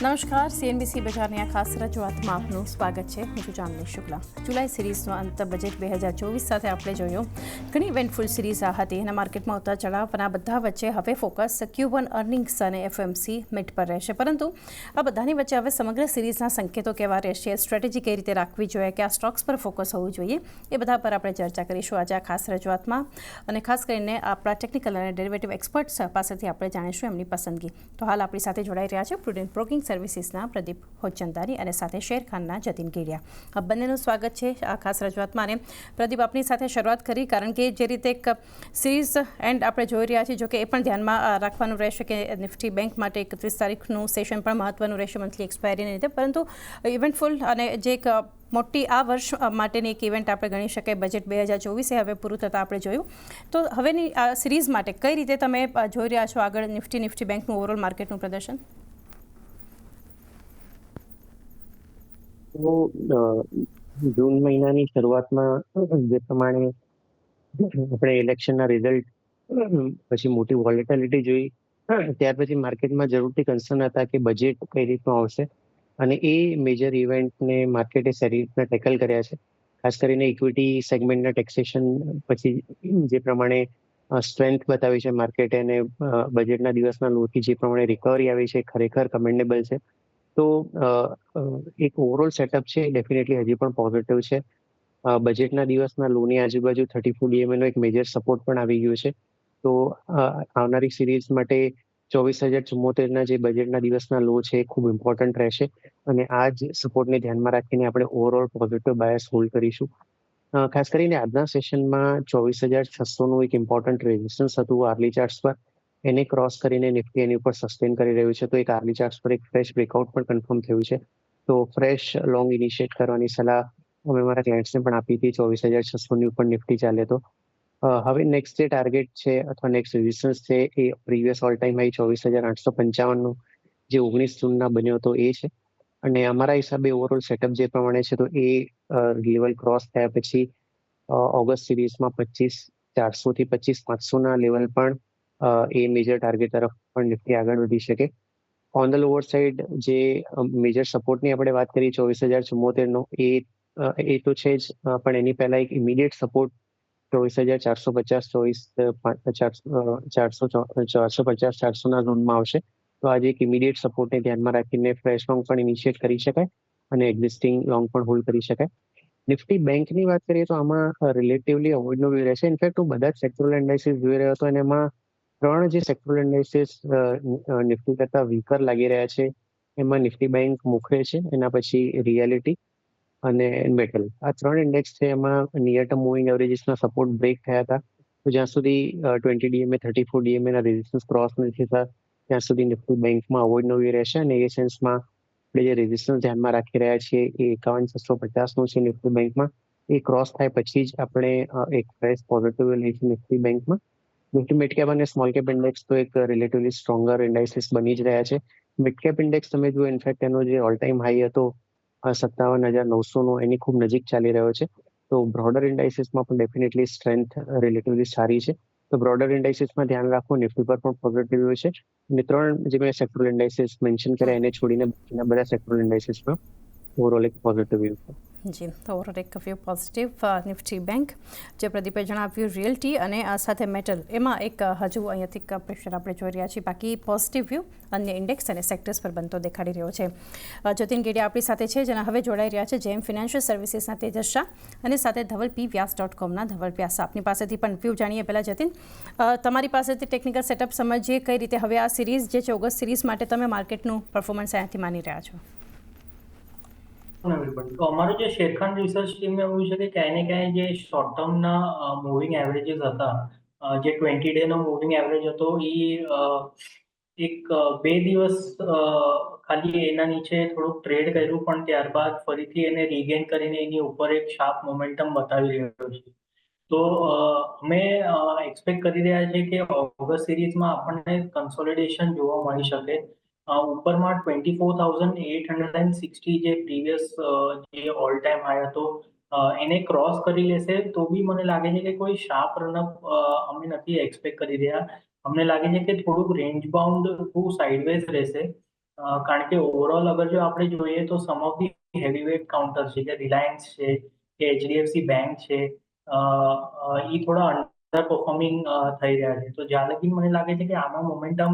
નમસ્કાર, સીએનબીસી બજારની આ ખાસ રજૂઆતમાં આપનું સ્વાગત છે. હું છું જાનવી શુક્લા. જુલાઈ સિરીઝનો અંત બજેટ 2024 સાથે આપણે જોયું. ઘણી ઇવેન્ટફુલ સિરીઝ આ હતી. એના માર્કેટમાં ઉતાર ચઢાવ અને આ બધા વચ્ચે હવે ફોકસ Q1 અર્નિંગ્સ અને FMC મિડ પર રહેશે. પરંતુ આ બધાની વચ્ચે હવે સમગ્ર સિરીઝના સંકેતો કેવા રહેશે, સ્ટ્રેટેજી કઈ રીતે રાખવી જોઈએ, કે આ સ્ટોક્સ પર ફોકસ હોવું જોઈએ, એ બધા પર આપણે ચર્ચા કરીશું આજે આ ખાસ રજૂઆતમાં. અને ખાસ કરીને આપણા ટેકનિકલ અને ડેરિવેટિવ એક્સપર્ટ્સ પાસેથી આપણે જાણીશું એમની પસંદગી. તો હાલ આપણી સાથે જોડાઈ રહ્યા છે પ્રુડન્ટ બ્રોકિંગ સર્વિસીસના પ્રદીપ હોચંદારી અને સાથે શેરખાનના જતીન કેડિયા. આ બંનેનું સ્વાગત છે આ ખાસ રજૂઆતમાં. અને પ્રદીપ, આપની સાથે શરૂઆત કરી, કારણ કે જે રીતે એક સિરીઝ એન્ડ આપણે જોઈ રહ્યા છીએ, જોકે એ પણ ધ્યાનમાં રાખવાનું રહેશે કે નિફ્ટી બેંક માટે 31 તારીખનું સેશન પણ મહત્વનું રહેશે મંથલી એક્સપાયરીને લીધે. પરંતુ ઇવેન્ટફુલ અને જે એક મોટી આ વર્ષ માટેની એક ઇવેન્ટ આપણે ગણી શકાય બજેટ 2024 હવે પૂરું થતાં આપણે જોયું. તો હવેની આ સિરીઝ માટે કઈ રીતે તમે જોઈ રહ્યા છો આગળ નિફ્ટી બેંકનું ઓવરઓલ માર્કેટનું પ્રદર્શન? તો જૂન મહિનાની શરૂઆતમાં જે પ્રમાણે આપણે ઇલેક્શનના રિઝલ્ટ પછી મોટી વોલેટિલિટી જોઈ, ત્યાર પછી માર્કેટમાં જરૂરથી કન્સર્ન હતા કે બજેટ કઈ રીતનું આવશે, અને એ મેજર ઇવેન્ટને માર્કેટે સારી રીતના ટેકલ કર્યા છે. ખાસ કરીને ઇક્વિટી સેગમેન્ટના ટેક્સેશન પછી જે પ્રમાણે સ્ટ્રેન્થ બતાવી છે માર્કેટે, અને બજેટના દિવસના લોથી જે પ્રમાણે રિકવરી આવી છે, ખરેખર કમેન્ડેબલ છે. તો એક ઓવરઓલ સેટઅપ છે ડેફિનેટલી હજી પણ પોઝિટિવ છે. બજેટના દિવસના લોની આજુબાજુ 34 DMA એક મેજર સપોર્ટ પણ આવી ગયો છે. તો આવનારી સિરીઝ માટે 24,074ના જે બજેટના દિવસના લો છે એ ખૂબ ઇમ્પોર્ટન્ટ રહેશે, અને આ જ સપોર્ટને ધ્યાનમાં રાખીને આપણે ઓવરઓલ પોઝિટિવ બાયસ હોલ્ડ કરીશું. ખાસ કરીને આજના સેશનમાં 24,600નું એક ઇમ્પોર્ટન્ટ રેઝિસ્ટન્સ હતું આર્લી ચાર્ટ્સ પર. એને ક્રોસ કરીને નિફ્ટી એની ઉપર સસ્ટેન કરી રહ્યું છે. તો એક આર્લી ચાર્ટ્સ પર એક ફ્રેશ બ્રેકઆઉટ પણ કન્ફર્મ થયું છે. તો ફ્રેશ લોંગ ઇનિશિએટ કરવાની સલાહ અમે મારા ક્લાયન્ટ્સને પણ આપી હતી 24,600ની ઉપર નિફ્ટી ચાલે તો. હવે નેક્સ્ટ જે ટાર્ગેટ છે અથવા નેક્સ્ટ રેઝિસ્ટન્સ છે એ પ્રીવિયસ ઓલ ટાઈમ હાઈ 24,855નું જે 19 જૂનના બન્યો હતો એ છે. અને અમારા હિસાબે ઓવરઓલ સેટઅપ જે પ્રમાણે છે, તો એ લેવલ ક્રોસ થયા પછી ઓગસ્ટ સિરીઝમાં 25,400થી 25,500ના લેવલ પણ એ મેજર ટાર્ગેટ તરફ પણ નિફ્ટી આગળ વધી શકે. ઓન ધ લોઅર સાઈડ જે મેજર સપોર્ટની આપણે વાત કરી 24,074નો, એ તો છે જ, પણ એની પહેલા એક ઇમિડિયેટ સપોર્ટ 24,450 ઝોનમાં આવશે. તો આજે એક ઇમિડિયેટ સપોર્ટને ધ્યાનમાં રાખીને ફ્રેશ લોંગ પણ ઇનિશિયેટ કરી શકાય અને એક્ઝિસ્ટિંગ લોંગ પણ હોલ્ડ કરી શકાય. નિફ્ટી બેંકની વાત કરીએ તો આમાં રિલેટિવલી અવોઇડનો વ્યૂ રહેશે. ઇનફેક્ટ હું બધા જ સેક્ટરલ એનાલિસિસ જોઈ રહ્યો હતો, અને એમાં 3 જે સેક્ટરલ એનાલિસિસ નિફ્ટી કરતા વીકર લાગી રહ્યા છે, એમાં નિફ્ટી બેંક મોખરે છે, એના પછી રિયાલિટી અને મેટલ. આ 3 ઇન્ડેક્સ છે, એમાં નિયર ટર્મ મૂવિંગ એવરેજીસના સપોર્ટ બ્રેક થયા હતા. તો જ્યાં સુધી 20 DMA 34 DMAના રેઝિસ્ટન્સ ક્રોસ નથી થતા ત્યાં સુધી નિફ્ટી બેંકમાં અવોઇડનો વ્યૂ રહેશે. અને એ સેન્સમાં આપણે જે રેઝિસ્ટન્સ ધ્યાનમાં રાખી રહ્યા છીએ એ 51,650નું છે નિફ્ટી બેંકમાં. એ ક્રોસ થાય પછી જ આપણે એક ફ્રેશ પોઝિટિવ લઈશું નિફ્ટી બેંકમાં. નિફ્ટી મિડ કેપ અને સ્મોલ કેપ ઇન્ડેક્સ તો એક રિલેટિવલી સ્ટ્રોંગર ઇન્ડાઇસિસ બની જ રહ્યા છે. મિડ કેપ ઇન્ડેક્સ તમે જુઓ, ઇનફેક્ટ એનો જે ઓલ ટાઈમ હાઈ હતો 57,900નો, એની ખૂબ નજીક ચાલી રહ્યો છે. તો બ્રોડર ઇન્ડાઇસિસમાં પણ ડેફિનેટલી સ્ટ્રેન્થ રિલેટિવલી સારી છે. તો બ્રોડર ઇન્ડાઇસિસમાં ધ્યાન રાખવું, નિફ્ટી પર પણ પોઝિટિવ છે. અને 3 જે મેં સેક્ટરલ ઇન્ડાઇસિસ મેન્શન કર્યા એને છોડીને બાકીના બધા સેક્ટરલ ઇન્ડાઇસિસમાં ઓવરઓલ એક પોઝિટિવ વ્યૂ છે. જી, તો ઓવરઓલ એક વ્યૂ પોઝિટિવ નિફ્ટી બેંક, જે પ્રદીપે જણાવ્યું રિયલ્ટી અને સાથે મેટલ, એમાં એક હજુ અહીંયાથી પ્રેશર આપણે જોઈ રહ્યા છીએ. બાકી પોઝિટિવ વ્યૂ અન્ય ઇન્ડેક્સ અને સેક્ટર્સ પર બનતો દેખાડી રહ્યો છે. જતીન કેડિયા આપણી સાથે છે, જેના હવે જોડાઈ રહ્યા છે જેમ ફિનાન્શિયલ સર્વિસીસના તેજસ શાહ અને સાથે ધવલpvyas.comના ધવલ વ્યાસ. આપની પાસેથી પણ વ્યૂ જાણીએ. પહેલાં જતીન, તમારી પાસેથી ટેકનિકલ સેટઅપ સમજીએ કઈ રીતે હવે આ સિરીઝ જે છે ઓગસ્ટ સિરીઝ માટે તમે માર્કેટનું પરફોર્મન્સ અહીંયાથી માની રહ્યા છો. તો અમારું જે શેરખાન રિસર્ચ ટીમને એવું છે કે ક્યાંય ને ક્યાંય જે શોર્ટ ટર્મના મૂવિંગ એવરેજીસ હતા, જે 20 ડેનો મૂવિંગ એવરેજ હતો, એ એક 2 દિવસ ખાલી એના નીચે થોડુંક ટ્રેડ કર્યું, પણ ત્યારબાદ ફરીથી એને રીગેન કરીને એની ઉપર એક શાર્પ મોમેન્ટમ બતાવી રહ્યો છે. તો અમે એક્સપેક્ટ કરી રહ્યા છીએ કે ઓગસ્ટ સિરીઝમાં આપણને કન્સોલિડેશન જોવા મળી શકે. ઉપરમાં 24,860 જે પ્રીવિયસ જે ઓલ ટાઈમ હાઈ હતો એને ક્રોસ કરી લેશે તો બી મને લાગે છે કે કોઈ શાર્પ રનઅપ અમે નથી એક્સપેક્ટ કરી રહ્યા. અમને લાગે છે કે થોડુંક રેન્જ બાઉન્ડ સાઇડવેઝ રહેશે. કારણ કે ઓવરઓલ અગર જો આપણે જોઈએ તો સમ ઓફ ધી હેવીવેટ કાઉન્ટર છે કે રિલાયન્સ છે કે એચડીએફસી બેંક છે, એ થોડા અંડર પરફોર્મિંગ થઈ રહ્યા છે. તો જ્યાં લગી મને લાગે છે કે આમાં મોમેન્ટમ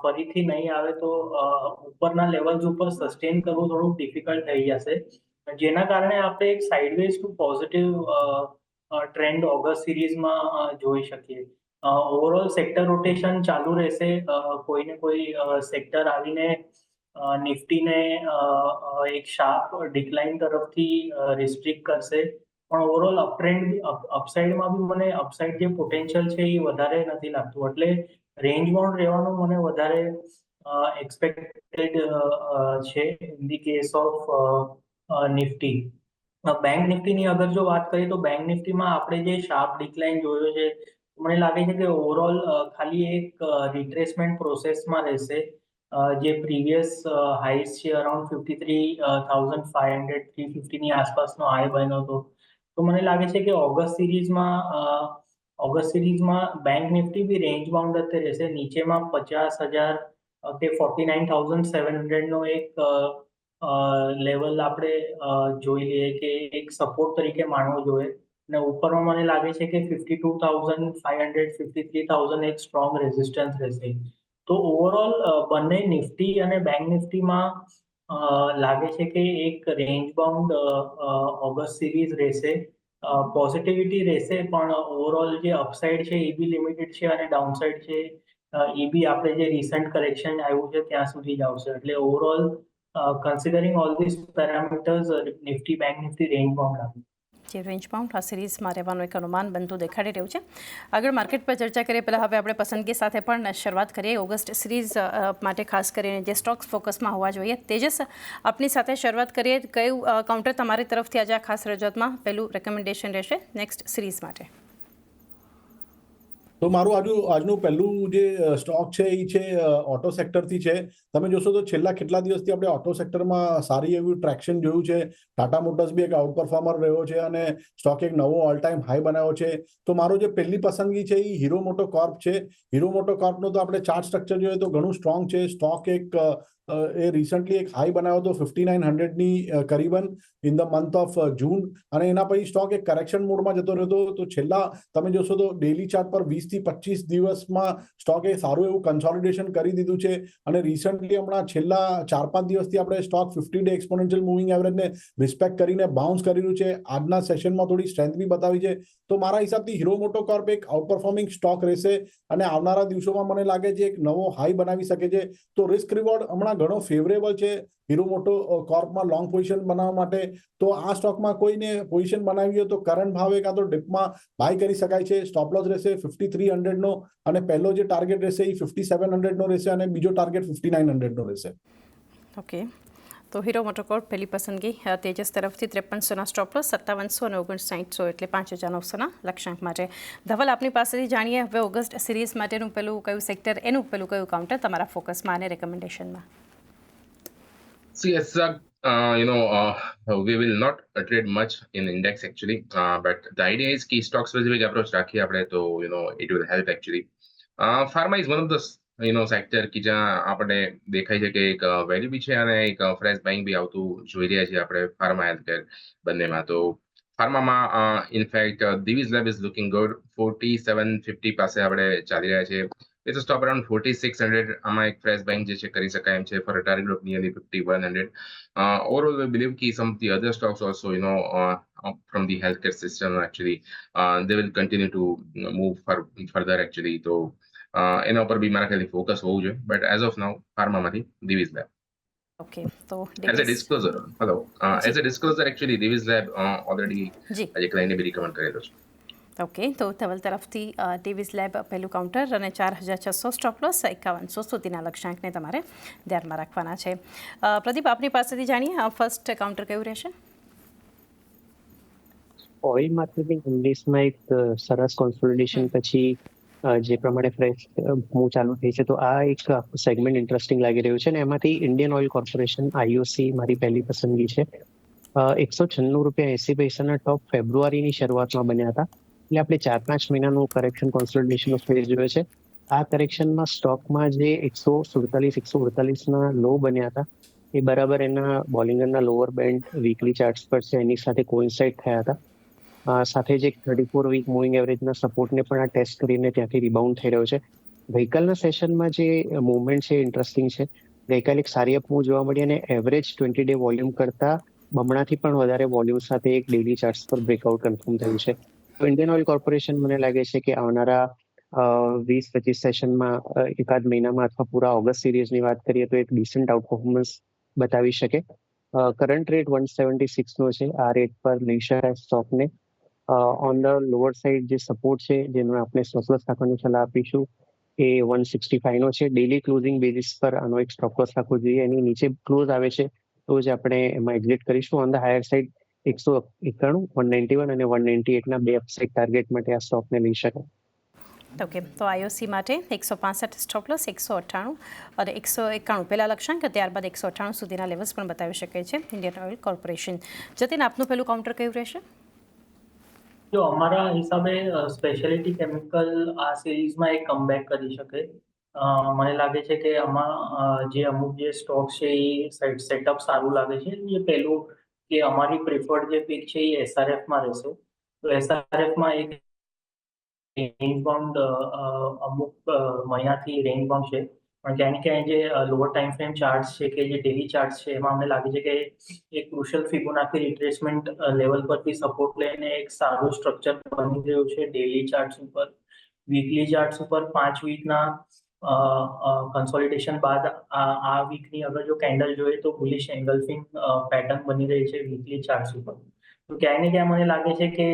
ફરીથી નહીં આવે તો ઉપરના લેવલ્સ ઉપર સસ્ટેન કરવું થોડું ડિફિકલ્ટ થઈ જશે, જેના કારણે આપણે એક sideways to positive trend August સિરીઝમાં જોઈ શકીએ. ઓવરઓલ સેક્ટર રોટેશન ચાલુ રહેશે. કોઈને કોઈ સેક્ટર આવીને નિફ્ટીને એક શાર્પ ડિક્લાઇન તરફથી રિસ્ટ્રિક્ટ કરશે, પણ ઓવરઓલ અપસાઇડમાં બી મને અપસાઇડ જે પોટેન્શિયલ છે એ વધારે નથી લાગતું, એટલે રેન્જ બાઉન્ડ રહેવાનું મને વધારે એક્સપેક્ટેડ છે in the case of Nifty. Bank નિફ્ટીની અગર જો વાત કરીએ તો બેંક નિફ્ટીમાં આપણે જે શાર્પ ડિક્લાઇન જોયો છે, મને લાગે છે કે ઓવરઓલ ખાલી એક રિટ્રેસમેન્ટ પ્રોસેસમાં રહેશે. જે પ્રીવિયસ હાઈસ છે અરાઉન્ડ 53,500 350ની આસપાસનો હાઈ બન્યો હતો. તો મને લાગે છે કે ઓગસ્ટ સિરીઝમાં બેંક નિફ્ટી બી રેન્જ બાઉન્ડ જ રહેશે. નીચેમાં 50,000 કે 49,700નો એક લેવલ આપણે જોઈ લઈએ કે એક સપોર્ટ તરીકે માનવો જોઈએ, અને ઉપરમાં મને લાગે છે કે 52,500 53,000 એક સ્ટ્રોંગ રેઝિસ્ટન્સ રહેશે. તો ઓવરઓલ બંને નિફ્ટી અને બેંક નિફ્ટીમાં લાગે છે કે એક રેન્જ બાઉન્ડ ઓગસ્ટ સિરીઝ રહેશે. પોઝિટિવિટી રહેશે, પણ ઓવરઓલ જે અપસાઇડ છે એ બી લિમિટેડ છે અને ડાઉનસાઇડ છે એ બી આપણે જે રિસન્ટ કરેક્શન આવ્યું છે ત્યાં સુધી જ આવશે. એટલે overall considering all this parameters Nifty bank Nifty range bound આવે. જે રેન્જ બાઉન્ડ આ સિરીઝમાં રહેવાનું એક અનુમાન બનતું દેખાડી રહ્યું છે. આગળ માર્કેટ પર ચર્ચા કરીએ પહેલાં હવે આપણે પસંદગી સાથે પણ શરૂઆત કરીએ. ઓગસ્ટ સિરીઝ માટે ખાસ કરીને જે સ્ટોક્સ ફોકસમાં હોવા જોઈએ. તેજસ, આપની સાથે શરૂઆત કરીએ. કયું કાઉન્ટર તમારી તરફથી આજે ખાસ રજૂઆતમાં પહેલું રેકમેન્ડેશન રહેશે નેક્સ્ટ સિરીઝ માટે? તો મારું આજનું પહેલું જે સ્ટોક છે એ છે ઓટો સેક્ટરથી છે. તમે જોશો તો છેલ્લા કેટલા દિવસથી આપણે ઓટો સેક્ટરમાં સારી એવું ટ્રેક્શન જોયું છે. ટાટા મોટર્સ બી એક આઉટ પરફોર્મર રહ્યો છે અને સ્ટોક એક નવો ઓલ ટાઈમ હાઈ બનાવ્યો છે. તો મારો જે પહેલી પસંદગી છે એ હીરો મોટો કોર્પ છે. હીરો મોટો કોર્પનો તો આપણે ચાર્ટ સ્ટ્રક્ચર જોઈએ તો ઘણું સ્ટ્રોંગ છે. સ્ટોક એ રિસન્ટલી એક હાઈ બનાવ્યો હતો 5900ની કરીબન in the month of June, અને એના પછી સ્ટોક એક કરેક્શન મોડમાં જતો રહ્યો. તો છેલ્લા તમે જોશો તો ડેલી ચાર્ટ પર 20 થી 25 દિવસમાં સ્ટોકે સારું એવું કન્સોલિડેશન કરી દીધું છે, અને રિસન્ટલી હમણાં છેલ્લા 4-5 દિવસથી આપણે સ્ટોક 50 ડે એક્સપોનેન્શિયલ મૂવિંગ એવરેજને રિસ્પેક્ટ કરીને બાઉન્સ કરી રહ્યું છે. આજના સેશનમાં થોડી સ્ટ્રેન્થ બી બતાવી છે. તો મારા હિસાબથી હીરો મોટો કોર્પ એક આઉટ પરફોર્મિંગ સ્ટોક રહેશે અને આવનારા દિવસોમાં મને લાગે છે એક નવો હાઈ બનાવી શકે છે. તો રિસ્ક રિવોર્ડ હમણાં ઘણો ફેવરેબલ છે હીરો મોટો કોર્પમાં લોંગ પોઝિશન બનાવવા માટે. તો આ સ્ટોકમાં કોઈને પોઝિશન બનાવી હોય તો કરંટ ભાવે કાં તો ડિપમાં બાય કરી શકાય છે. સ્ટોપ લોસ રહેશે 5300નો, અને પહેલો જે ટાર્ગેટ રહેશે એ 5700નો રહેશે, અને બીજો ટાર્ગેટ 5900નો રહેશે. ઓકે, તો હીરો મોટોકોર્પ પહેલી પસંદગી. તેજસ તરફથી 5300ના સ્ટોપ લોસ, 5700 અને 5900 એટલે 5900ના લક્ષ્યાંક માટે. ધવલ, આપની પાસેથી જાણીએ હવે ઓગસ્ટ સિરીઝ માટેનું પેલું કયું સેક્ટર, એનું પેલું કયું કાઉન્ટર તમારા ફોકસમાં અને રેકમેન્ડેશનમાં? Yes, we will not trade much in index actually, but the idea is key stock specific approach રાખીએ આપણે તો it will help actually. Pharma is one of the sector કે જ્યાં આપણે દેખાય છે કે એક વેલ્યુ બી છે અને એક ફ્રેશ બાઇંગ બી આવતું જોઈ રહ્યા છીએ આપણે ફાર્મા હેલ્થકેર બંનેમાં. તો ફાર્મામાં in fact Divi's lab is looking good. 4750 પાસે આપણે ચાલી રહ્યા છીએ. It's a stop around 4600. આમાં એક ફ્રેશ બાઇંગ જે છે કરી શકાય એમ છે for a target of nearly 5100. Overall, we believe that some of the other stocks also, from the healthcare system actually, they will continue to move further actually. તો એના ઉપર બી મારા ખ્યાલથી ફોકસ હોવું જોઈએ. બટ એઝ ઓફ નાઉ ફાર્મામાંથી Divi's lab. Okay, તો as a disclosure as a disclosure actually Divi's lab already આજે ક્લાયન્ટને બી રિકમેન્ડ કરેલો છે. ઓકે, તો ધવલ તરફથી દિવીઝ લેબ પહેલું કાઉન્ટર અને 4600 સ્ટોપ લોસ, 5100 સુધીના લક્ષ્યાંકને તમારે ધ્યાનમાં રાખવાના છે. પ્રદીપ, આપની પાસેથી જાણીએ ફર્સ્ટ કાઉન્ટર કયું રહેશે? ઓઇલ માર્કેટિંગ ઇન્ડેક્સમાં એક સરસ કોન્સોલિડેશન પછી જે પ્રમાણે ફ્રેશ મૂવ ચાલુ થઈ છે, તો આ એક સેગમેન્ટ ઇન્ટરેસ્ટિંગ લાગી રહ્યું છે. અને એમાંથી ઇન્ડિયન ઓઇલ કોર્પોરેશન IOC મારી પહેલી પસંદગી છે. 196 રૂપિયા 80 પૈસાના ટોપ ફેબ્રુઆરીની શરૂઆતમાં બન્યા હતા. એટલે આપણે 4-5 મહિનાનું કરેક્શન કોન્સોલિડેશનનો ફેઝ જોયો છે. આ કરેક્શનમાં સ્ટોકમાં જે 147-148ના લો બન્યા હતા એ બરાબર એના બોલિંગરના લોઅર બેન્ડ વીકલી ચાર્ટ્સ પર છે એની સાથે કોઇન્સાઇડ થયા હતા. સાથે જ એક 34 વીક મૂવિંગ એવરેજના સપોર્ટને પણ આ ટેસ્ટ કરીને ત્યાંથી રિબાઉન્ડ થઈ રહ્યો છે. ગઈકાલના સેશનમાં જે મુવમેન્ટ છે ઇન્ટરેસ્ટિંગ છે. ગઈકાલે એક સારી અપ મૂવ જોવા મળી અને એવરેજ 20 ડે વોલ્યુમ કરતા બમણાથી પણ વધારે વોલ્યુમ સાથે એક ડેલી ચાર્ટ્સ પર બ્રેકઆઉટ કન્ફર્મ થયું છે. તો ઇન્ડિયન ઓઇલ કોર્પોરેશન મને લાગે છે કે આવનારા 20-25 સેશનમાં એકાદ મહિનામાં અથવા પૂરા ઓગસ્ટ સિરીઝની વાત કરીએ તો એક ડિસન્ટ આઉટ પરફોર્મન્સ બતાવી શકે. કરંટ રેટ 176નો છે. આ રેટ પર લઈ શકાય સ્ટોકને. ઓન ધ લોઅર સાઇડ જે સપોર્ટ છે જેનો આપણે સ્ટોપ લોસ રાખવાની સલાહ આપીશું એ 165નો છે. ડેલી ક્લોઝિંગ બેઝિસ પર આનો એક સ્ટોપ લોસ રાખવો જોઈએ. એની નીચે ક્લોઝ આવે છે તો જ આપણે એમાં એક્ઝિટ કરીશું. ઓન ધ હાયર સાઇડ 191, 191 અને 198ના બે અપસાઇડ ટાર્ગેટ માટે આ સ્ટોકને લઈ શકાય. ઓકે, તો આઈઓસી માટે 165 સ્ટોપ લોસ, 198 અને 191 પહેલા લક્ષ્યાંક, ત્યારબાદ 198 સુધીના લેવલ્સ પણ બતાવી શકે છે ઇન્ડિયન ઓઇલ કોર્પોરેશન. જતીન, આપનું પહેલું કાઉન્ટર કયું રહેશે? જો અમારા હિસાબે સ્પેશિયાલિટી કેમિકલ આ સિરીઝમાં એક કમબેક કરી શકે. મને લાગે છે કે આમાં જે અમુક જે સ્ટોક છે એ સેટઅપ સારું લાગે છે. એ પહેલું કે અમારી પ્રિફર્ડ જે પિક છે એ એસઆરએફમાં રહેશે. તો એસઆરએફમાં એક રેન્જ બાઉન્ડ અમુક મહિનાથી રેન્જ બાઉન્ડ છે, પણ ક્યાંય ને ક્યાંય જે લોઅર ટાઈમ ફ્રેમ ચાર્ટ્સ છે કે જે ડેલી ચાર્ટ્સ છે એમાં અમને લાગે છે કે એક ક્રુશિયલ ફિબોનાકી રિટ્રેસમેન્ટ લેવલ પરથી સપોર્ટ લઈને એક સારું સ્ટ્રક્ચર બની રહ્યું છે ડેલી ચાર્ટ્સ ઉપર. વીકલી ચાર્ટ્સ ઉપર 5 વીકના કન્સોલિડેશન બાદ આ વીકની અગર જો કેન્ડલ જોઈએ તો બુલિશ એન્ગલ્ફિંગ પેટર્ન બની રહી છે વીકલી ચાર્ટ્સ ઉપર. તો ક્યાંય ને ક્યાં મને લાગે છે કે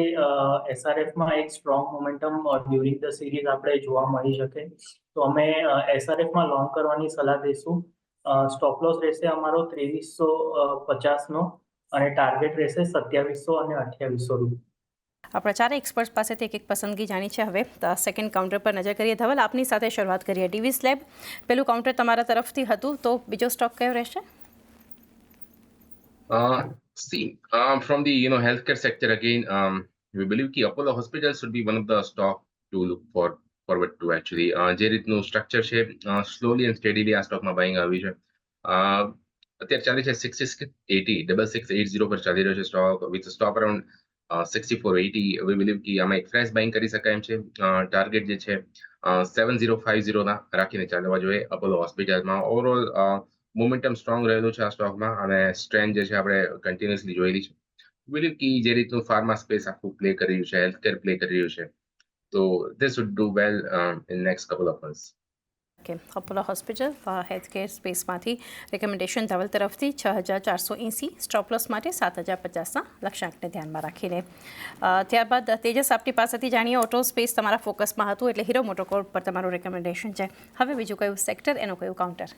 એસઆરએફમાં એક strong momentum during the series આપણે જોવા મળી શકે. તો અમે એસઆરએફમાં લોંગ કરવાની સલાહ દઈશું. સ્ટોપ લોસ રહેશે અમારો 2350નો અને ટાર્ગેટ રહેશે 2700 અને 2800 રૂપિયા. આપણા ચારે એક્સપર્ટ્સ પાસેથી એક પસંદગી જાણી છે. હવે સેકન્ડ કાઉન્ટર પર નજર કરીએ. ધવલ, આપની સાથે શરૂઆત કરીએ. ડીવીસ લેબ પહેલું કાઉન્ટર તમારા તરફથી હતું, તો બીજો સ્ટોક કયો રહેશે? From the healthcare sector again, we believe that Apollo Hospitals should be one of the stock to look forward to actually. જે રીતનું સ્ટ્રક્ચર છે, સ્લોલી એન્ડ સ્ટેડીલી આ સ્ટોકમાં બાઇંગ આવી છે. અત્યારે ચાલે છે 6680 પર ચાલી રહ્યો છે stock with stop around 6480. we believe કે આમાં એક ફ્રેશ બાઇંગ કરી શકાય એમ છે. ટાર્ગેટ જે છે 7050 રાખીને ચાલવા જોઈએ અપોલો હોસ્પિટલમાં. ઓવરઓલ મોમેન્ટમ સ્ટ્રોંગ રહેલું છે આ સ્ટોકમાં અને સ્ટ્રેન્થ જે છે આપણે કન્ટિન્યુઅસલી જોયેલી છે. બિલીવ કે જે રીતનું ફાર્મા સ્પેસ આખું પ્લે કરી રહ્યું છે, હેલ્થકેર પ્લે કરી રહ્યું છે, તો this would do well in next couple of months. Okay, Apollo hospital healthcare સ્પેસમાંથી રેકમેન્ડેશન ધવલ તરફથી 6480, સ્ટોપ લોસ માટે 7050ના લક્ષ્યાંકને ધ્યાનમાં રાખીને. ત્યારબાદ તેજસ, આપની પાસેથી જાણીએ. ઓટો સ્પેસ તમારા ફોકસમાં હતું એટલે હીરો મોટોકોર્પ પર તમારું રેકમેન્ડેશન છે. હવે બીજું કયું સેક્ટર, એનું કયું કાઉન્ટર?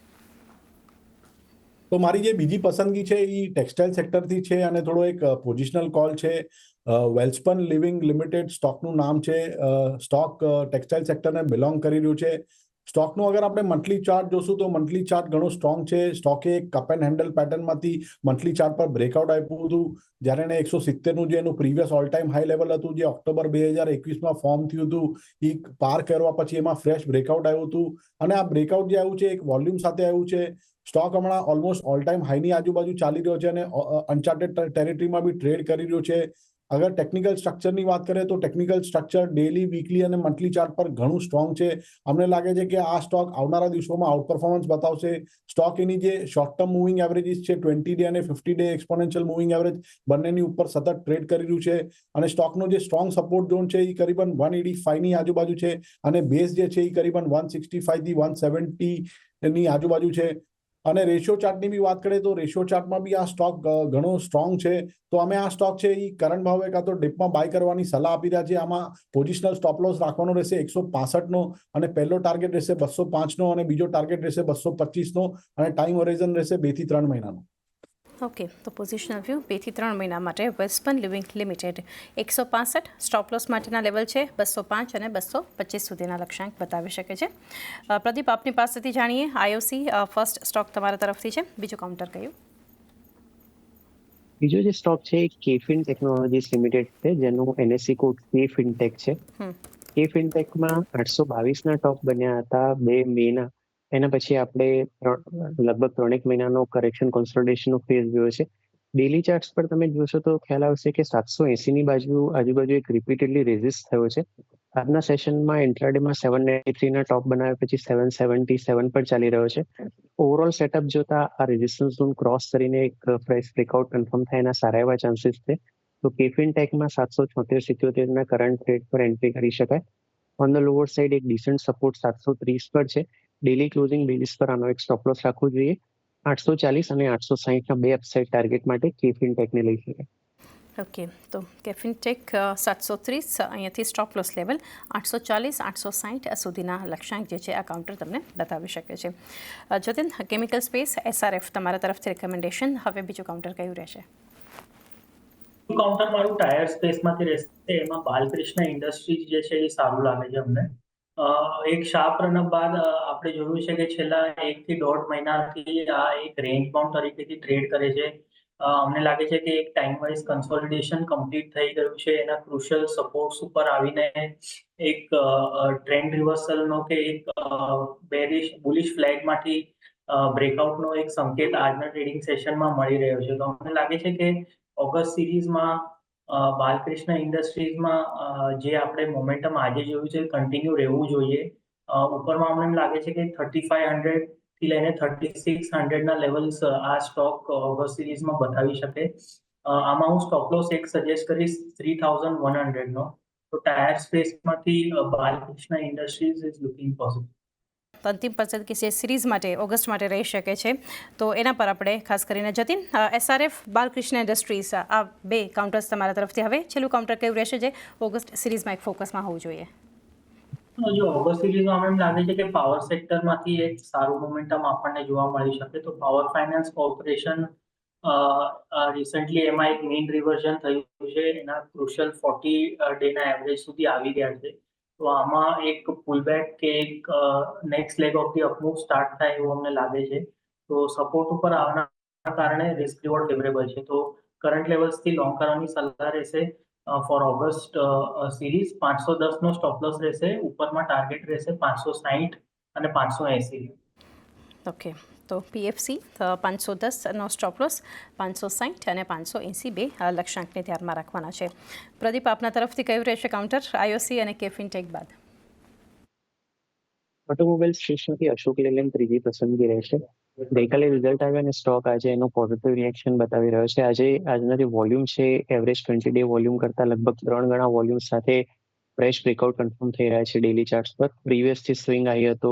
તો મારી જે બીજી પસંદગી છે એ ટેક્સટાઇલ સેક્ટરથી છે અને થોડો એક પોઝિશનલ કોલ છે. વેલ્સપન લિવિંગ લિમિટેડ સ્ટોકનું નામ છે. સ્ટોક ટેક્સટાઇલ સેક્ટરને બિલોંગ કરી રહ્યું છે. સ્ટોકનું અગર આપણે મંથલી ચાર્ટ જોશું તો મંથલી ચાર્ટ ઘણો સ્ટ્રોંગ છે. સ્ટોકે એક કપ એન્ડ હેન્ડલ પેટર્નમાંથી મંથલી ચાર્ટ પર બ્રેકઆઉટ આપ્યું હતું. જ્યારે એને 170નું જે એનું previous all time high level હતું જે ઓક્ટોબર 2021માં ફોર્મ થયું હતું એ પાર કરવા પછી એમાં ફ્રેશ બ્રેકઆઉટ આવ્યું હતું અને આ બ્રેકઆઉટ જે આવ્યું છે એક વોલ્યુમ સાથે આવ્યું છે. સ્ટોક હમણાં ઓલમોસ્ટ ઓલ ટાઈમ હાઈની આજુબાજુ ચાલી રહ્યો છે અને અનચાર્ટેડ ટેરેટરીમાં બી ટ્રેડ કરી રહ્યો છે. અગર ટેકનિકલ સ્ટ્રક્ચરની વાત કરીએ તો ટેકનિકલ સ્ટ્રક્ચર ડેલી, વીકલી અને મંથલી ચાર્ટ પર ઘણું સ્ટ્રોંગ છે. અમને લાગે છે કે આ સ્ટોક આવનારા દિવસોમાં આઉટ પરફોર્મન્સ બતાવશે. સ્ટોક એની જે શોર્ટ ટર્મ મૂવિંગ એવરેજીસ છે 20 ડે અને 50 ડે એક્સપોનેન્શિયલ મૂવિંગ એવરેજ બંનેની ઉપર સતત ટ્રેડ કરી રહ્યું છે અને સ્ટોકનો જે સ્ટ્રોંગ સપોર્ટ ઝોન છે એ કરીબન 185ની આજુબાજુ છે અને બેઝ જે છે એ કરીબન 165 થી 170 ની આજુબાજુ છે. અને રેશિયો ચાર્ટની બી વાત કરીએ તો રેશિયો ચાર્ટમાં બી આ સ્ટોક ઘણો સ્ટ્રોંગ છે. તો અમે આ સ્ટોક છે એ કરંટ ભાવે કાં તો ડિપમાં બાય કરવાની સલાહ આપી રહ્યા છીએ. આમાં પોઝિશનલ સ્ટોપ લોસ રાખવાનો રહેશે 165નો અને પહેલો ટાર્ગેટ રહેશે 205નો અને બીજો ટાર્ગેટ રહેશે 225નો અને ટાઈમ હોરાઇઝન રહેશે 2 થી 3 મહિનાનો. ઓકે, તો પોઝિશનલ વ્યૂ 2 થી 3 મહિના માટે Welspun living limited 165, stop loss માટેના લેવલ છે 205 અને 225 સુધીના લક્ષ્યાંક બતાવી શકે છે. પ્રદીપ, આપની પાસેથી જાણીએ. આઈઓસી ફર્સ્ટ સ્ટોક તમારા તરફથી છે. બીજું કાઉન્ટર કયું? બીજો જે સ્ટોક છે એ કેફિન ટેકનોલોજીસ લિમિટેડ છે જેનો NSE કોડ કે ફિનટેક છે. કે ફિનટેકમાં 822ના ટોપ બન્યા હતા 2 મેના. એના પછી આપણે લગભગ 3 મહિનાનો કરેક્શન કોન્સોલિડેશનનો ફેઝ જોયો છે. ડેલી ચાર્ટ્સ પર તમે જોશો તો ખ્યાલ આવશે કે 780ની આજુબાજુ એક રિપીટેડલી રેઝિસ્ટ થયો છે. આજના સેશનમાં ઇન્ટ્રાડેમાં 793ના ટોપ બનાવ્યા પછી 777 પર ચાલી રહ્યો છે. ઓવરઓલ સેટઅપ જોતા આ રેઝિસ્ટન્સ ઝોન ક્રોસ કરીને એક ફ્રેશ બ્રેકઆઉટ કન્ફર્મ થાય એના સારા એવા ચાન્સીસ છે. તો કેફિન ટેકમાં 776-77ના કરંટ રેટ પર એન્ટ્રી કરી શકાય. ઓન ધ લોઅર સાઇડ એક ડિસન્ટ સપોર્ટ 730 પર છે. ડેલી ક્લોઝિંગ બેઝિસ પર આનો એક સ્ટોપ લોસ રાખવો જોઈએ. 840 અને 860ના બે અપસાઇડ ટાર્ગેટ માટે કેફિન ટેકને લઈ શકાય. ઓકે, તો કેફિન ટેક 730 અહીંયાથી સ્ટોપ લોસ લેવલ 840 860 સુધીના લક્ષ્યાંક જે છે આ કાઉન્ટર તમને બતાવી શકે છે. જતીન, કેમિકલ સ્પેસ SRF તમારા તરફથી રેકમેન્ડેશન. હવે બીજું કાઉન્ટર કયું રહેશે? કાઉન્ટર મારું ટાયર સ્પેસમાંથી રહેશે. એમાં બાલકૃષ્ણ ઇન્ડસ્ટ્રીઝ જે છે એ સારું લાગે છે અમને. એક શાર્પ રનઅપ બાદ આપણે જોયું છે કે છેલ્લા 1 થી 1.5 મહિનાથી આ એક રેન્જ બાઉન્ડ તરીકેથી ટ્રેડ કરે છે. અમને લાગે છે કે એક ટાઈમ વાઇઝ કન્સોલિડેશન કમ્પ્લીટ થઈ ગયું છે. એના ક્રુશિયલ સપોર્ટ્સ ઉપર આવીને એક ટ્રેન્ડ રિવર્સલનો કે એક બેરિશ બુલિશ ફ્લેગમાંથી બ્રેકઆઉટનો એક સંકેત આજના ટ્રેડિંગ સેશનમાં મળી રહ્યો છે. તો અમને લાગે છે કે ઓગસ્ટ સિરીઝમાં બાલકૃષ્ણ ઇન્ડસ્ટ્રીઝમાં જે આપણે મોમેન્ટમ આજે જોયું છે કન્ટિન્યુ રહેવું જોઈએ. ઉપરમાં અમને લાગે છે કે 3500 થી લઈને 3600ના લેવલ્સ આ સ્ટોક ઓગસ્ટ સિરીઝમાં બતાવી શકે. આમાં હું સ્ટોપ લોસ એક સજેસ્ટ કરીશ 3100નો. તો ટાયર સ્પેસમાંથી Balkrishna industries is looking positive. અંતિમ પસંદગી સિરીઝ માટે ઓગસ્ટ માટે રહી શકે છે, તો એના પર આપણે ખાસ કરીને જતીન, SRF, બાલકૃષ્ણ ઇન્ડસ્ટ્રીઝ, આ બે કાઉન્ટર્સ તમારા તરફથી. હવે છેલ્લું કાઉન્ટર કયું રહેશે જે ઓગસ્ટ સિરીઝમાં એક ફોકસમાં હોવું જોઈએ? જો ઓગસ્ટ સિરીઝમાં મને લાગે છે કે પાવર સેક્ટરમાંથી એક સારું મોમેન્ટમ આપણને જોવા મળી શકે. તો પાવર ફાઇનાન્સ કોર્પોરેશન રિસન્ટલી એમાં એક મીન રિવર્ઝન થયું છે. એના ક્રુશિયલ 40 ડેના એવરેજ સુધી આવી ગયા છે. તો આમાં એક પુલબેક કે એક next leg of the upmove start થાય એવું અમને લાગે છે. તો સપોર્ટ ઉપર આવવાના કારણે રિસ્ક રિવોર્ડ ફેવરેબલ છે. તો કરંટ લેવલ્સથી લોંગ કરવાની સલાહ રહેશે. ફોર ઓગસ્ટ સિરીઝ 510નો સ્ટોપ લોસ રહેશે. ઉપરમાં ટાર્ગેટ રહેશે 560 અને 580. ઓકે, તો PFC 510નો સ્ટોપ લોસ, 560 અને 580 બે લક્ષ્યાંકને ધ્યાનમાં રાખવાના છે. પ્રદીપ, આપના તરફથી કયું રહેશે કાઉન્ટર IOC અને કેફિન ટેક બાદ? ઓટોમોબાઈલ સ્પેસમાંથી અશોક લેલેન્ડ ત્રીજી પસંદગી રહેશે. ગઈકાલે રિઝલ્ટ આવ્યા અને સ્ટોક આજે એનો પોઝિટિવ રિએક્શન બતાવી રહ્યો છે. આજના જે વોલ્યુમ છે એવરેજ 20 ડે વોલ્યુમ કરતાં લગભગ 3 ગણા વોલ્યુમ સાથે ફ્રેશ બ્રેકઆઉટ કન્ફર્મ થઈ રહ્યા છે ડેલી ચાર્ટ્સ પર. પ્રીવિયસથી સ્વિંગ આવી હતો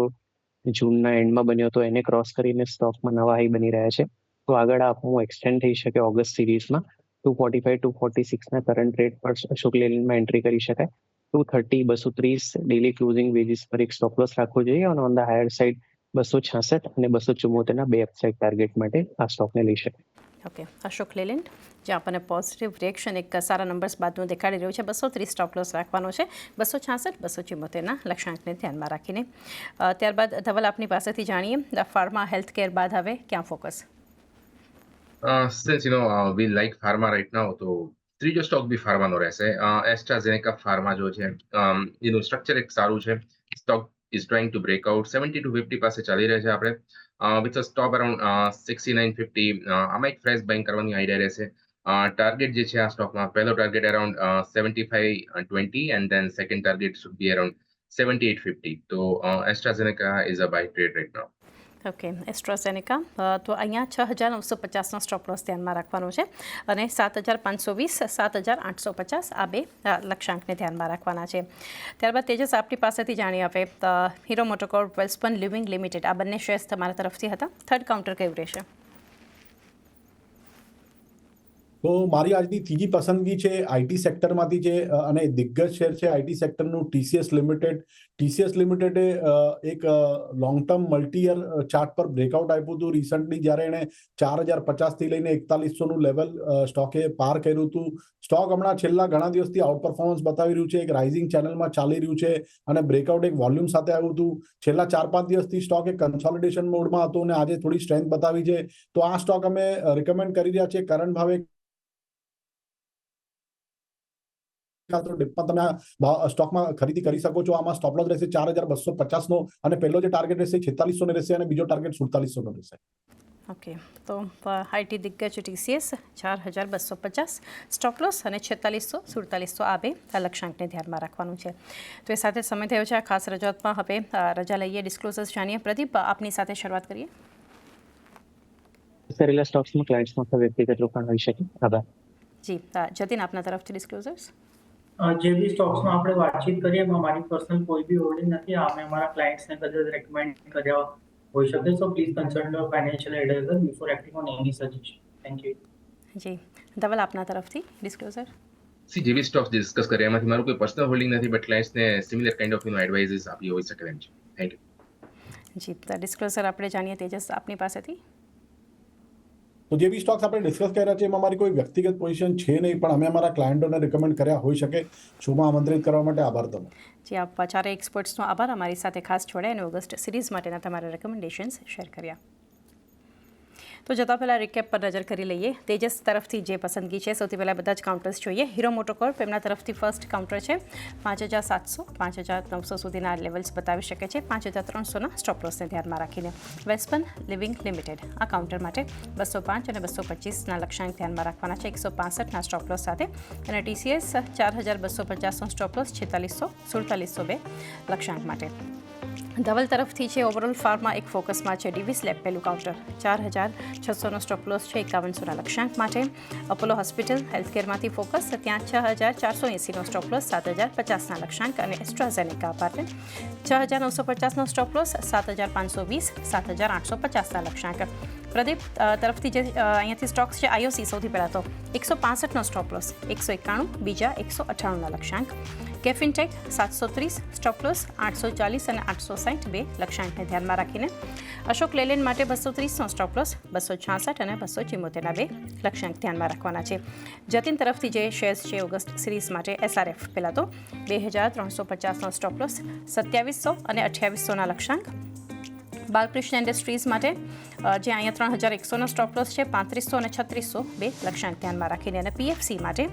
જૂનના એન્ડમાં બન્યો હતો, એને ક્રોસ કરીને સ્ટોકમાં નવા હાઈ બની રહ્યા છે. તો આગળ આપનું એક્સટેન્ડ થઈ શકે ઓગસ્ટ સિરીઝમાં. 245 246ના કરંટ રેટ પર અશોક લેલેન્ડમાં એન્ટ્રી કરી શકાય. 230 230 ડેલી ક્લોઝિંગ બેઝિસ પર એક સ્ટોપ લોસ રાખવો જોઈએ અને ઓન ધ હાયર સાઇડ 266 અને 274ના બે અપસાઇડ ટાર્ગેટ માટે આ સ્ટોકને લઈ શકાય. ઓકે, અશોક લેલેન્ડ જે આપણને પોઝિટિવ રિએક્શન એક સારા નંબર્સ બાદનું દેખાડી રહ્યું છે. 230 સ્ટોપ લોસ રાખવાનો છે, 266 274ના લક્ષ્યાંકને ધ્યાનમાં રાખીને. ત્યારબાદ ધવલ, આપની પાસેથી જાણીએ ફાર્મા હેલ્થ કેર બાદ હવે ક્યાં focus? Since we like pharma right now, તો ત્રીજો સ્ટોક બી ફાર્માનો રહેશે. એસ્ટ્રાઝેનેકા ફાર્મા જો છે એનું સ્ટ્રક્ચર એક સારું છે. Stock is trying to breakout 70 to 50 પાસે ચાલી રહે છે આપણે વિથ સ્ટોપ અરાઉન્ડ 6950. આમાં એક ફ્રેશ બાઇંગ કરવાની આઈડિયા રહેશે. ટાર્ગેટ જે છે આ સ્ટોકમાં પહેલો target around 7520 and then second target should be around 7850. તો AstraZeneca is a buy trade right now. Okay, AstraZeneca તો અહીંયા 6950નો સ્ટોપ લોસ ધ્યાનમાં રાખવાનો છે અને 7520 7850 આ બે લક્ષ્યાંકને ધ્યાનમાં રાખવાના છે. ત્યારબાદ તેજસ, આપની પાસેથી જાણીએ આપણે હીરો મોટોકોર્પ, વેલ્સપન લિવિંગ લિમિટેડ, આ બંને શેર્સ તમારા તરફથી હતા. થર્ડ કાઉન્ટર કયું રહેશે? તો મારી આજની ત્રીજી પસંદગી છે આઈટી સેક્ટરમાંથી છે અને દિગ્ગજ શેર છે આઈટી સેક્ટરનું TCS લિમિટેડ. TCS લિમિટેડે એક long term multi year chart પર બ્રેકઆઉટ આપ્યું હતું રિસન્ટલી, જ્યારે એણે 4050થી લઈને 4100નું લેવલ સ્ટોકે પાર કર્યું હતું. સ્ટોક હમણાં છેલ્લા ઘણા દિવસથી આઉટ પરફોર્મન્સ બતાવી રહ્યું છે, એક રાઇઝિંગ ચેનલમાં ચાલી રહ્યું છે અને બ્રેકઆઉટ એક વોલ્યુમ સાથે આવ્યું હતું. છેલ્લા 4-5 દિવસથી સ્ટોક એક કન્સોલિડેશન મોડમાં હતો અને આજે થોડી સ્ટ્રેન્થ બતાવી છે. તો આ સ્ટોક અમે રિકમેન્ડ કરી રહ્યા છીએ કરંટ ભાવે તો ડિપમાં તમે આ સ્ટોકમાં ખરીદી કરી શકો છો. આમાં સ્ટોપ લોસ રહેશે 4250 નો અને પહેલો જે ટાર્ગેટ રહેશે 4600 નો રહેશે અને બીજો ટાર્ગેટ 4700 નો રહેશે. ઓકે, તો આઈટી દિગ્ગજ TCS 4250 સ્ટોપ લોસ અને 4600 4700 આ બે લક્ષ્યાંકને ધ્યાનમાં રાખવાનું છે. તો એ સાથે સમય થયો છે આ ખાસ રજૂઆતમાં. હવે રજા લઈએ, ડિસ્ક્લોઝર્સ જાણીએ. પ્રદીપ, આપની સાથે શરૂઆત કરીએ. કરેલા સ્ટોક્સમાં ક્લાયન્ટ્સમાં વ્યક્તિગત રોકાણ હોઈ શકે. આભાર. જી, જતીન, આપના તરફથી ડિસ્ક્લોઝર્સ. જે બી સ્ટોક્સમાં આપણે વાતચીત કરીએ એમાં મારી પર્સનલ કોઈ બી હોલ્ડિંગ નથી. અમે અમારા ક્લાયન્ટ્સને કદાચ રેકમેન્ડ કર્યા હોઈ શકે. So please consult your financial advisor before acting on any suggestion. Thank you. જી, ધવલ, આપના તરફથી ડિસ્ક્લોઝર. જે બી સ્ટોક્સ ડિસ્કસ કર્યા એમાંથી મારું કોઈ પર્સનલ હોલ્ડિંગ નથી, બટ ક્લાયન્ટ્સને સિમિલર કાઇન્ડ ઓફ એડવાઇઝીસ આપી હોઈ શકે તેમ છે. Thank you. જી, ડિસ્ક્લોઝર આપણે જાણીએ. તેજસ, આપની પાસેથી. તો જે બી સ્ટોક્સ આપણે ડિસ્કસ કર્યા છે એમાં મારી કોઈ વ્યક્તિગત પોઝિશન છે નહીં, પણ અમે અમારા ક્લાયન્ટોને રિકમેન્ડ કર્યા હોઈ શકે. શોમાં આમંત્રિત કરવા માટે આભાર તમે. જી, આપ ચારે એક્સપર્ટ્સનો આભાર. અમારી સાથે ખાસ જોડાયા અને ઓગસ્ટ સિરીઝ માટેના તમારા રેકમેન્ડેશન્સ શેર કર્યા. તો જતાં પહેલાં રિકેપ પર નજર કરી લઈએ. તેજસ તરફથી જે પસંદગી છે, સૌથી પહેલાં બધા જ કાઉન્ટર્સ જોઈએ. હીરો મોટોકોર્પ, એમના તરફથી ફર્સ્ટ કાઉન્ટર છે 5700 5900 સુધીના લેવલ્સ બતાવી શકે છે. 5300ના સ્ટોપ લોસને ધ્યાનમાં રાખીને. વેસ્પન લિવિંગ લિમિટેડ, આ કાઉન્ટર માટે 205 અને 225ના લક્ષ્યાંક ધ્યાનમાં રાખવાના છે 165ના સ્ટોપ લોસ સાથે. અને TCS 4250નો સ્ટોપ લોસ 4600 4702 લક્ષ્યાંક માટે. ધવલ તરફથી છે ઓવરઓલ ફાર્મા એક ફોકસમાં છે. ડીવીસ લેબ પહેલું કાઉન્ટર 4600નો સ્ટોપ લોસ છે 5100ના લક્ષ્યાંક માટે. અપોલો હોસ્પિટલ હેલ્થકેરમાંથી ફોકસ, ત્યાં 6480નો સ્ટોપ લોસ 7050ના લક્ષ્યાંક. અને એસ્ટ્રાઝેનેકા અપાર્ટમેન્ટ 6950નો સ્ટોપ લોસ 7520 7850ના લક્ષ્યાંક. પ્રદીપ તરફથી જે અહીંયાથી સ્ટોક્સ છે, IOC સૌથી પહેલાં તો 165નો સ્ટોપ લોસ 191, બીજા 198ના લક્ષ્યાંક. કેફિનટેક 730 સ્ટોપ લોસ 840 અને 860 બે લક્ષ્યાંકને ધ્યાનમાં રાખીને. અશોક લેલેન્ડ માટે 230નો સ્ટોપ લોસ 266 અને 274ના બે લક્ષ્યાંક ધ્યાનમાં રાખવાના છે. જતીન તરફથી જે શેર્સ છે ઓગસ્ટ સિરીઝ માટે, SRF પહેલાં તો 2350નો સ્ટોપ લોસ 2700 અને 2800ના લક્ષ્યાંક. બાલકૃષ્ણ ઇન્ડસ્ટ્રીઝ માટે જે અહીંયા 3100નો સ્ટોપ લોસ છે 3500 અને 3600 બે લક્ષ્યાંક ધ્યાનમાં રાખીને. અને PFC માટે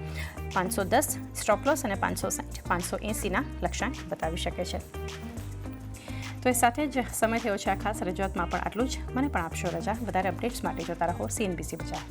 510 સ્ટોપ લોસ અને 560 580ના લક્ષ્યાંક બતાવી શકે છે. તો એ સાથે જ સમય થયો છે આ ખાસ રજૂઆતમાં પણ આટલું જ. મને પણ આપશો રજા. વધારે અપડેટ્સ માટે જોતા રહો CNBC બજાર.